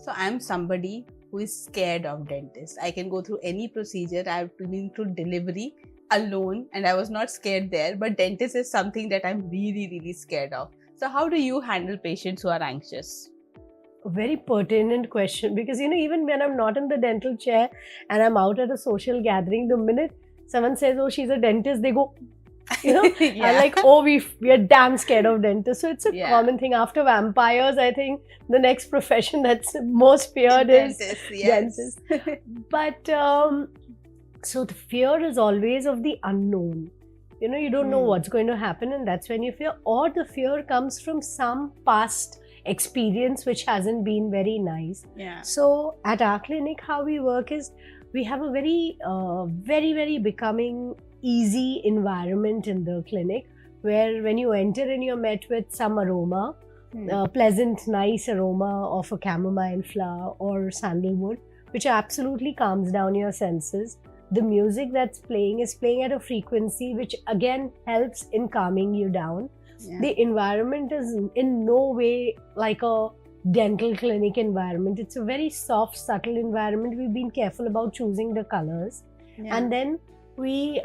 So I'm somebody who is scared of dentists. I can go through any procedure. I've been through delivery alone and I was not scared there. But dentist is something that I'm really, really scared of. So how do you handle patients who are anxious? A very pertinent question, because even when I'm not in the dental chair and I'm out at a social gathering, the minute someone says, "Oh, she's a dentist," they go, Yeah. I'm like, "Oh, we are damn scared of dentists." So it's a Yeah. common thing. After vampires, I think the next profession that's most feared is Dentist, yes. dentist. But so the fear is always of the unknown. You don't know what's going to happen, and that's when you fear. Or the fear comes from some past experience which hasn't been very nice. Yeah. So at our clinic, how we work is we have a very, very becoming easy environment in the clinic, where when you enter and you're met with some aroma, pleasant, nice aroma of a chamomile flower or sandalwood, which absolutely calms down your senses. The music that's playing is playing at a frequency which again helps in calming you down. Yeah. The environment is in no way like a dental clinic environment. It's a very soft, subtle environment. We've been careful about choosing the colors. Yeah. And then we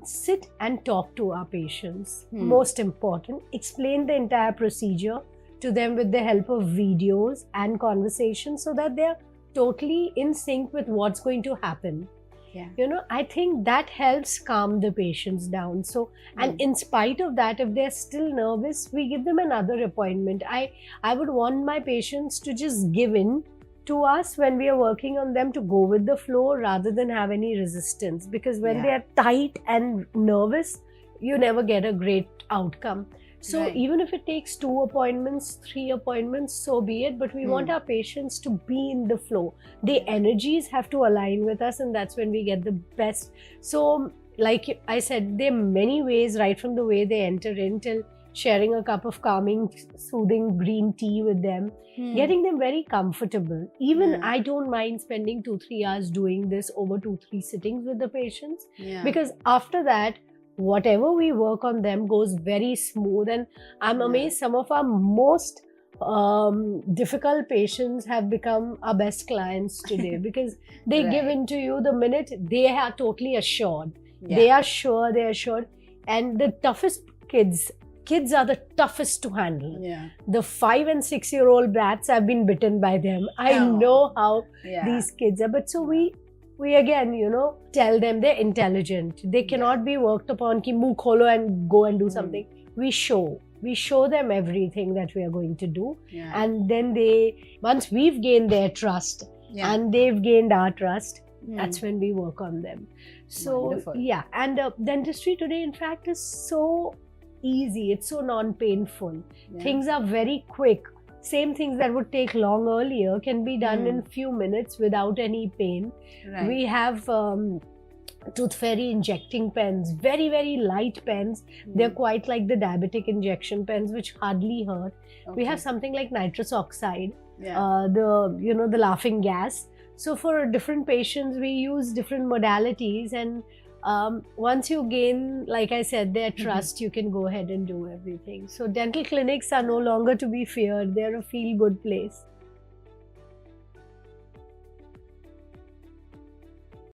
sit and talk to our patients. Most important, explain the entire procedure to them with the help of videos and conversations, so that they're totally in sync with what's going to happen. Yeah. I think that helps calm the patients down. So, and in spite of that, if they're still nervous, we give them another appointment. I would want my patients to just give in to us when we are working on them, to go with the flow rather than have any resistance. Because when they are tight and nervous, you never get a great outcome. So even if it takes 2 appointments, 3 appointments, so be it. But we want our patients to be in the flow. The energies have to align with us, and that's when we get the best. So like I said, there are many ways, right from the way they enter in till sharing a cup of calming, soothing green tea with them, getting them very comfortable. Even I don't mind spending 2-3 hours doing this over 2-3 sittings with the patients, because after that, whatever we work on them goes very smooth. And I'm amazed, some of our most difficult patients have become our best clients today, because they give in to you the minute they are totally assured. They are sure, they're assured. And the toughest kids are the toughest to handle. The 5 and 6 year old brats, have been bitten by them. I know how these kids are. But so we again, tell them they're intelligent. They cannot be worked upon ki muh kholo and go and do something. We show them everything that we are going to do. And then once we've gained their trust and they've gained our trust, that's when we work on them. So wonderful. And dentistry today, in fact, is so easy. It's so non-painful. Things are very quick. Same things that would take long earlier can be done in few minutes without any pain. We have Tooth Fairy injecting pens, very, very light pens. They're quite like the diabetic injection pens, which hardly hurt. We have something like nitrous oxide, the laughing gas. So for different patients, we use different modalities, and once you gain, like I said, their trust, you can go ahead and do everything. So dental clinics are no longer to be feared. They're a feel-good place.